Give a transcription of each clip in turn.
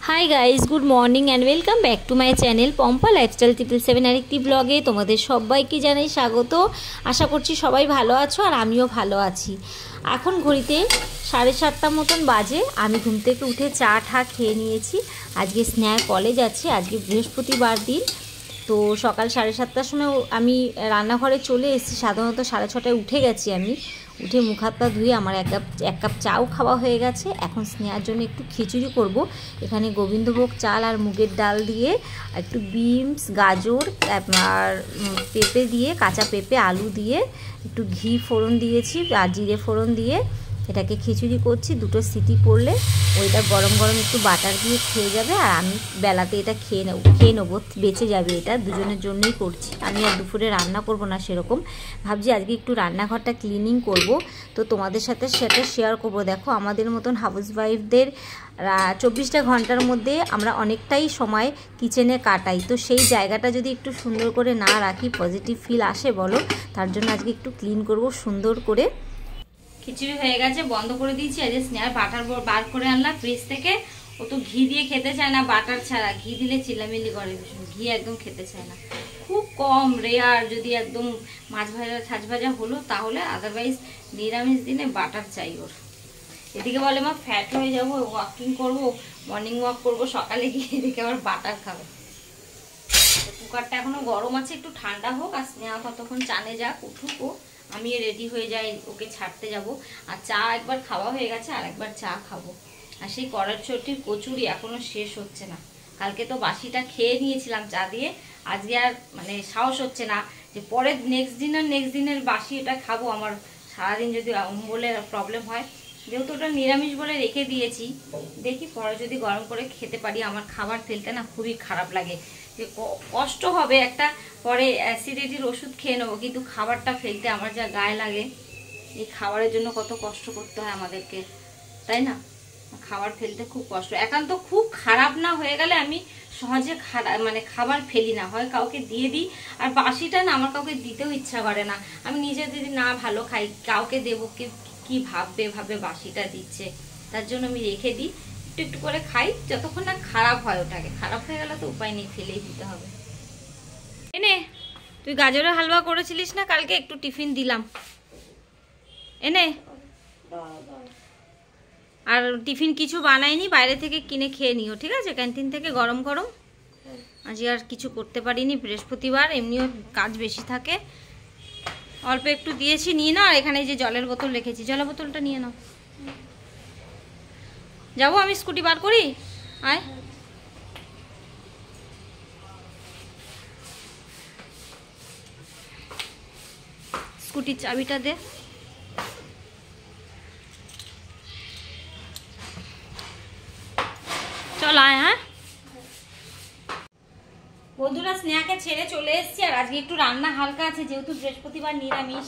Hi guys, good morning and welcome back to my channel Pampa lifestyle 777 আরেকটি ব্লগে তোমাদের সবাইকে জানাই স্বাগত। আশা করছি সবাই ভালো আছো আর আমিও ভালো আছি। এখন ঘড়িতে 7:30 মতন বাজে। আমি ঘুম থেকে উঠে চা ঠা খেয়ে নিয়েছি। আজকে স্নেহার কলেজ আছে, আজকে বৃহস্পতিবার দিন। তো সকাল 7:30টার সময় আমি রান্নাঘরে চলে এসেছি। সাধারণত 6:30টায় উঠে গেছি। আমি উঠে মুখ হাত পা ধুয়ে আমার এক কাপ চাও খাওয়া হয়ে গেছে। এখন স্নেহার জন্য একটু খিচুড়ি করব। এখানে গোবিন্দভোগ চাল আর মুগের ডাল দিয়ে একটু বিনস, গাজর আর পেঁপে দিয়ে, কাঁচা পেঁপে আলু দিয়ে একটু ঘি ফোড়ন দিয়েছি আর জিরে ফোড়ন দিয়ে এটাকে খিচুড়ি করছি। দুটো সিটি পড়লে ওইটা গরম গরম একটু বাটার দিয়ে খেয়ে যাবে আর আমি বেলাতে এটা খেয়ে নেবো, বেঁচে যাবে। এটা দুজনের জন্যই করছি। আমি আর দুপুরে রান্না করব না সেরকম ভাবছি। আজকে একটু রান্নাঘরটা ক্লিনিং করব, তো তোমাদের সাথে সেটা শেয়ার করব। দেখো, আমাদের মতন হাউস ওয়াইফদের 24টা ঘন্টার মধ্যে আমরা অনেকটাই সময় কিচেনে কাটাই। তো সেই জায়গাটা যদি একটু সুন্দর করে না রাখি, পজিটিভ ফিল আসে বলো? তার জন্য আজকে একটু ক্লিন করব সুন্দর করে। খিচুড়ি হয়ে গেছে, বন্ধ করে দিয়েছি। আজ স্নেহার বাটার বার করে আনলাম ফ্রিজ থেকে। ও তো ঘি দিয়ে খেতে চায় না, বাটার ছাড়া। ঘি দিলে চিল্লামিল্লি করে ভীষণ, ঘি একদম খেতে চায় না। খুব কম রেয়ার যদি একদম মাছ ভাজা ছাঁচ ভাজা হলো তাহলে, আদারওয়াইজ নিরামিষ দিনে বাটার চাই ওর। এদিকে বলে মা ফ্যাট হয়ে যাবো, ওয়াকিং করবো, মর্নিং ওয়াক করবো সকালে গিয়ে, এদিকে আবার বাটার খাবে। কুকারটা এখনো গরম আছে, একটু ঠান্ডা হোক। আর স্নেহা কতক্ষণ চানে যাক, উঠুক ও, আমি রেডি হয়ে যাই ওকে ছাড়তে যাব। আর চা একবার খাওয়া হয়ে গেছে, আর একবার চা খাবো। আর সেই কড়াইশুঁটির কচুরি এখনো শেষ হচ্ছে না। কালকে তো বাসিটা খেয়ে নিয়েছিলাম চা দিয়ে। আজকে আর মানে সাহস হচ্ছে না যে পরের নেক্সট দিনের বাসি এটা খাবো। আমার সারাদিন যদি অম্বলের প্রবলেম হয়, যেহেতু ওটা নিরামিষ বলে রেখে দিয়েছি, দেখি পরে যদি গরম করে খেতে পারি। আমার খাবার ফেলতে না খুবই খারাপ লাগে, যে কষ্ট হবে একটা, পরে অ্যাসিডিটির ওষুধ খেয়ে নেবো, কিন্তু খাবারটা ফেলতে আমার যা গায়ে লাগে। এই খাবারের জন্য কত কষ্ট করতে হয় আমাদেরকে, তাই না? খাবার ফেলতে খুব কষ্ট। একান্ত খুব খারাপ না হয়ে গেলে আমি সহজে খাবার ফেলি না, হয় কাউকে দিয়ে দিই। আর বাসিটা না আমার কাউকে দিতেও ইচ্ছা করে না। আমি নিজে যদি না ভালো খাই, কাউকে দেবো, কি ভাববে বাসিটা দিচ্ছে। তার জন্য আমি রেখে দিই, একটু একটু করে খাই যতক্ষণ না খারাপ হয়। ওটাকে খারাপ হয়ে গেলে তো উপায় নেই, ফেলেই দিতে হবে। এনে তুই গাজরের হালুয়া করেছিলিস না কালকে? একটু টিফিন দিলাম, এনে। আর টিফিন কিছু বানাইনি, বাইরে থেকে কিনে খেয়ে নিও, ঠিক আছে? ক্যান্টিন থেকে গরম গরম। আজ আর কিছু করতে পারিনি, বৃহস্পতিবার, এমনিও কাজ বেশি থাকে। অল্প একটু দিয়েছি, নিয়ে নাও। এখানে যে জলের বোতল রেখেছি, জলের বোতলটা নিয়ে নাও। যাবো আমি স্কুটি বার করি, আয়। স্কুটির চাবিটা দে। চল আয়। হ্যাঁ বন্ধুরা, স্নেহাকে ছেড়ে চলে এসেছি। আর আজকে একটু রান্না হালকা আছে, যেহেতু বৃহস্পতিবার নিরামিষ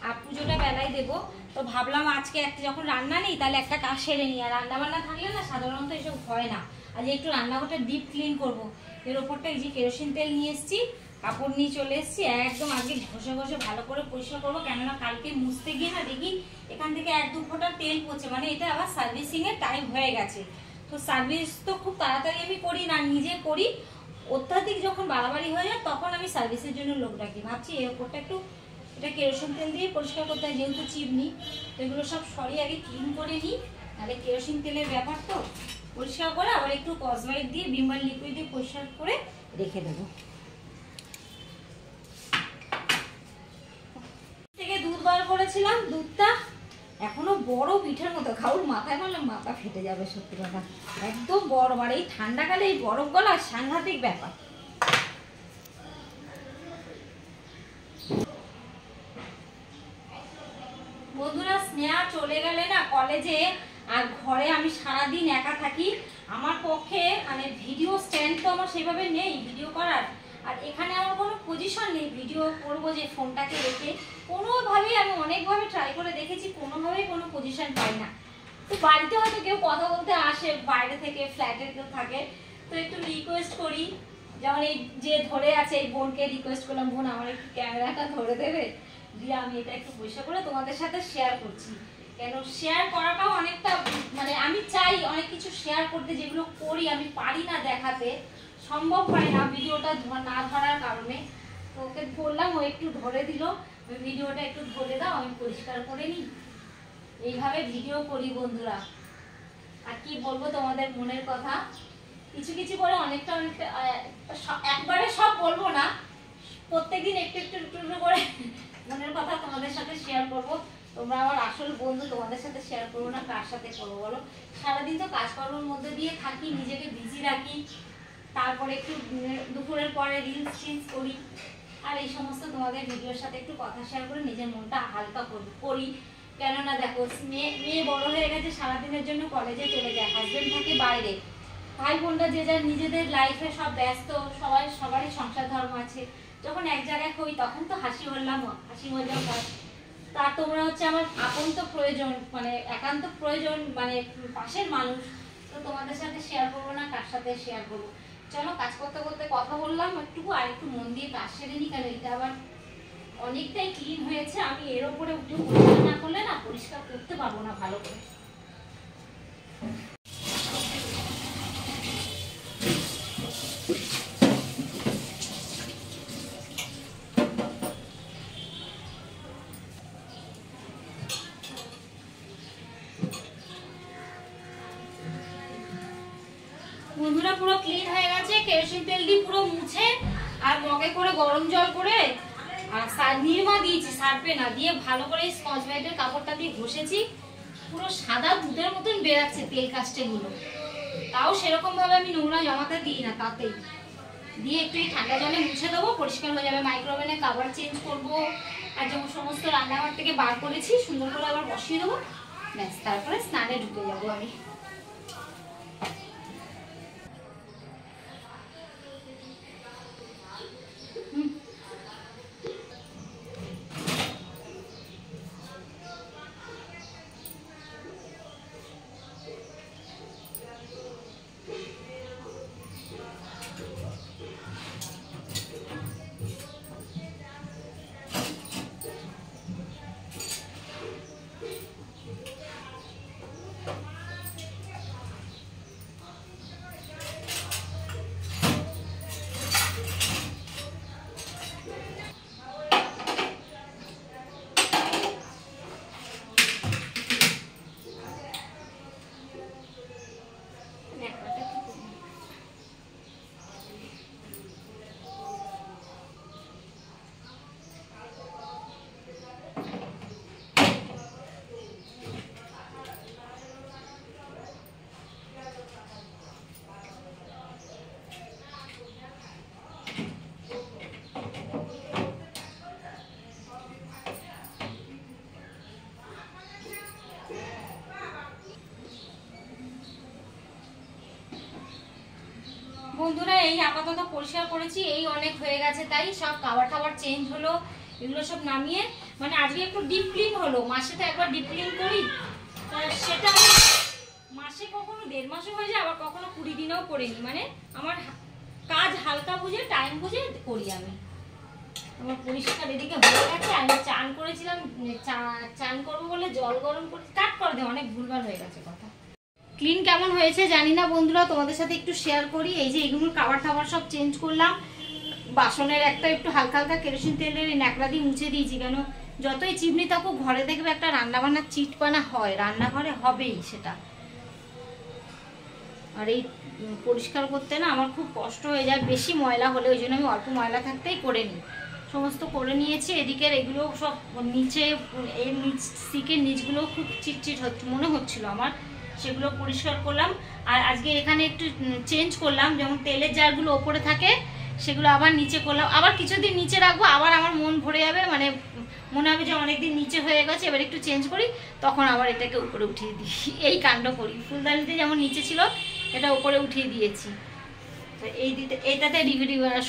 আর পুজোটা বেলায় দেবো। তো ভাবলাম আজকে একটা যখন রান্না নেই, তাহলে একটা কাজ সেরে নিই। আর রান্না বান্না থাকলে না সাধারণত এসব হয় না। আজকে একটু রান্নাঘরটা ডিপ ক্লিন করবো। এর ওপরটা এই যে কেরোসিন তেল নিয়ে এসেছি, কাপড় নিয়ে চলে এসেছি। একদম আজকে ঘষে ঘষে ভালো করে পরিষ্কার করবো, কেননা কালকে মুছতে গিয়ে না দেখি এখান থেকে 1-2 ফোঁটা তেল পড়ছে। মানে এটা আবার সার্ভিসিং এর টাইম হয়ে গেছে। তো সার্ভিস তো খুব তাড়াতাড়ি আমি করি না, নিজে করি। অত্যাধিক যখন বাড়াবাড়ি হয়ে যায় তখন আমি সার্ভিসের জন্য লোক ডাকি। ভাবছি এর ওপরটা একটু এটা কেরোসিন তেল দিয়ে পরিষ্কার করতে হয়, যেহেতু চিমনি। তো এগুলো সব সরিয়ে আগে ক্লিন করে নিই, নাহলে কেরোসিন তেলের ব্যাপার তো। পরিষ্কার করে আবার একটু কসবাইট দিয়ে, বিমবার লিকুইড দিয়ে পরিষ্কার করে রেখে দেবো। থেকে দুধ বার করেছিলাম, দুধটা এখনো বড় পিঠের মতো। খাউর মাথায় মারলে মাথা ফেটে যাবে, সত্যি কথা। একদম বড়। আর এই ঠান্ডাকালে এই বরফ গলা সাংঘাতিক ব্যাপার। বন্ধুরা, স্নেহা চলে গেলে না কলেজে, আর ঘরে আমি সারাদিন একা থাকি। আমার পক্ষে মানে ভিডিও স্ট্যান্ড তো আমার সেভাবে নেই ভিডিও করার। আর এখানে আমার কোনো পজিশন নেই ভিডিও করবো যে ফোনটাকে রেখে। কোনোভাবেই আমি অনেকভাবে ট্রাই করে দেখেছি, কোনোভাবেই কোনো পজিশন পাই না। তো বাড়িতে হয়তো কেউ কথা বলতে আসে, বাইরে থেকে ফ্ল্যাটে কেউ থাকে, তো একটু রিকোয়েস্ট করি। যেমন এই যে ধরে আছে, এই বোনকে রিকোয়েস্ট করলাম, বোন আমার একটু ক্যামেরাটা ধরে দেবে, দিয়ে আমি এটা একটু পরিষ্কার করে তোমাদের সাথে শেয়ার করছি। কেন শেয়ার করাটাও অনেকটা মানে আমি চাই অনেক কিছু শেয়ার করতে, যেগুলো করি আমি পারি না দেখাতে, সম্ভব হয় না ভিডিওটা না ধরার কারণে। তো ওকে বললাম, ও একটু ধরে দিল, ওই ভিডিওটা একটু ধরে দাও আমি পরিষ্কার করে নিই। এইভাবে ভিডিও করি বন্ধুরা। আর কি বলবো তোমাদের মনের কথা, কিছু কিছু করে অনেকটা অনেকটা একবারে সব বলবো না, প্রত্যেকদিন একটু একটু একটু করে মনের কথা তোমাদের সাথে শেয়ার করব। তোমরা আমার আসল বন্ধু, তোমাদের সাথে শেয়ার করবো না কার সাথে করবো বলো? সারাদিন তো কাজকর্মের মধ্যে দিয়ে থাকি, নিজেকে বিজি রাখি, তারপরে একটু দুপুরের পরে রিলস টিলস করি, আর এই সমস্ত তোমাদের ভিডিওর সাথে একটু কথা শেয়ার করে নিজের মনটা হালকা করি। কেননা দেখো, মেয়ে বড় হয়ে গেছে, সারাদিনের জন্য কলেজে চলে যায়, হাজবেন্ড থাকে বাইরে, ভাই বোনরা যে যার নিজেদের লাইফে সব ব্যস্ত, সবারই সংসার ধর্ম আছে। যখন এক জায়গায় হই তখন তো হাসি মজা হয়। তা তোমরা হচ্ছে আমার আপন্ত প্রয়োজন, মানে একান্ত প্রয়োজন, মানে পাশের মানুষ। তো তোমাদের সাথে শেয়ার করবো না কার সাথে শেয়ার করবো? চলো, কাজ করতে করতে কথা বললাম একটু, আর একটু মন দিয়ে কাজ সেরে নি। কেন এটা আবার অনেকটাই ক্লিন হয়েছে, আমি এর ওপরে উঠে পরিষ্কার না করলে না পরিষ্কার করতে পারবো না ভালো করে। বন্ধুরা পুরো ক্লিন হয়ে গেছে, কেরোসিন তেল দিয়ে পুরো মুছে আর মগে করে গরম জল করে আর নির্মা দিয়েছি, সার্ফে না দিয়ে ভালো করে স্কচ ব্রাইটের কাপড়টা দিয়ে ঘষেছি। পুরো সাদা দুধের মতন বেরাচ্ছে তেল কাস্টে গুলো, তাও সেরকম ভাবে আমি নোংরা জমাতে দিই না, তাতেই দিয়ে একটু ঠান্ডা জলে মুছে দেবো, পরিষ্কার হয়ে যাবে। মাইক্রোওভেনে কাভার চেঞ্জ করবো, আর যেমন সমস্ত রান্নাঘর থেকে বার করেছি সুন্দর করে আবার বসিয়ে দেবো, ব্যাস তারপরে স্নানে ঢুকে যাবো আমি। বন্ধুরা এই আপাতত পরিষ্কার করেছি, এই অনেক হয়ে গেছে, তাই সব খাবার টাবার চেঞ্জ হলো, এগুলো সব নামিয়ে মানে আজকে একটু ডিপ ক্লিন হলো। মাসে তো একবার ডিপ ক্লিন করি, সেটা মাসে কখনো 1.5 মাসও হয়ে যায়, আবার কখনো 20 দিনেও করিনি। মানে আমার কাজ হালকা বুঝে টাইম বুঝে করি আমি। আমার পরিষ্কার এদিকে হয়ে গেছে, আমি চান করেছিলাম, চান করবো বলে জল গরম করে কাট করে দেয়, অনেক ভুলভাল হয়ে গেছে কথা। ক্লিন কেমন হয়েছে জানি না বন্ধুরা, তোমাদের সাথে একটু শেয়ার করি। এই যে এগুলোর খাবার টাবার সব চেঞ্জ করলাম, বাসনের একটা একটু হালকা হালকা কেরোসিন তেলের ন্যাকড়া দিয়ে মুছে দিয়েছি। কেন যতই চিমনি থাকুক ঘরে দেখবে একটা রান্নাবান্নার চিটপানা হয়, রান্নাঘরে হবেই সেটা। আর এই পরিষ্কার করতে না আমার খুব কষ্ট হয়ে যায়, বেশি ময়লা হলে, ওই জন্য আমি অল্প ময়লা থাকতেই করে নিই। সমস্ত করে নিয়েছি, এদিকের এগুলো সব নিচে, এই নিচ সিকের নিচগুলো খুব চিটচিট মনে হচ্ছিল আমার, সেগুলো পরিষ্কার করলাম। আর আজকে এখানে একটু চেঞ্জ করলাম, যেমন তেলের জারগুলো ওপরে থাকে সেগুলো আবার নিচে করলাম। আবার কিছুদিন নিচে রাখবো, আবার আমার মন ভরে যাবে, মানে মনে হবে যে অনেকদিন নিচে হয়ে গেছে, এবার একটু চেঞ্জ করি, তখন আবার এটাকে উপরে উঠিয়ে দিই। এই কাণ্ড করি। ফুলদানিতে যেমন নিচে ছিল এটা উপরে উঠিয়ে দিয়েছি। তো এইটাতে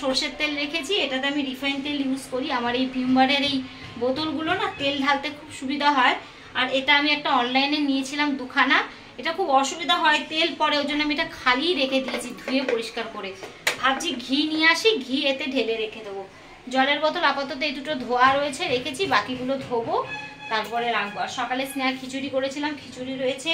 সর্ষের তেল রেখেছি, এটাতে আমি রিফাইন তেল ইউজ করি। আমার এই ভিমবারের এই বোতলগুলো না তেল ঢালতে খুব সুবিধা হয়। আর এটা আমি একটা অনলাইনে নিয়েছিলাম 2খানা, এটা খুব অসুবিধা হয় তেল পরে, ওই জন্য আমি এটা খালি রেখে দিয়েছি ধুয়ে পরিষ্কার করে। ভাবছি ঘি নিয়ে আসি, ঘি এতে ঢেলে রেখে দেবো। জলের বোতল আপাতত এই দুটো ধোয়া রয়েছে রেখেছি, বাকিগুলো ধোবো, তারপরে রাখবো। আর সকালে স্ন্যাক খিচুড়ি করেছিলাম, খিচুড়ি রয়েছে।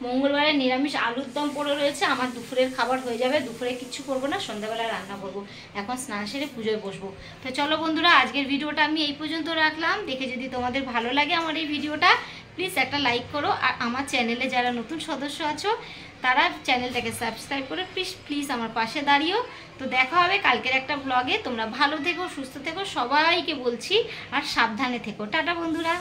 মঙ্গলবারে নিরামিষ আলুর দম পড়ে রয়েছে। আমার দুপুরের খাবার হয়ে যাবে, দুপুরে কিচ্ছু করবো না, সন্ধ্যাবেলা রান্না করবো। এখন স্নান সেরে পুজোয় বসবো। তো চলো বন্ধুরা, আজকের ভিডিওটা আমি এই পর্যন্ত রাখলাম। দেখে যদি তোমাদের ভালো লাগে আমার এই ভিডিওটা, প্লিজ একটা লাইক করো। আর আমার চ্যানেলে যারা নতুন সদস্য আছো তারা চ্যানেলটাকে সাবস্ক্রাইব করে প্লিজ আমার পাশে দাঁড়িও। তো দেখা হবে কালকের একটা ব্লগে। তোমরা ভালো থেকো, সুস্থ থেকো, সবাইকে বলছি। আর সাবধানে থেকো। টাটা বন্ধুরা।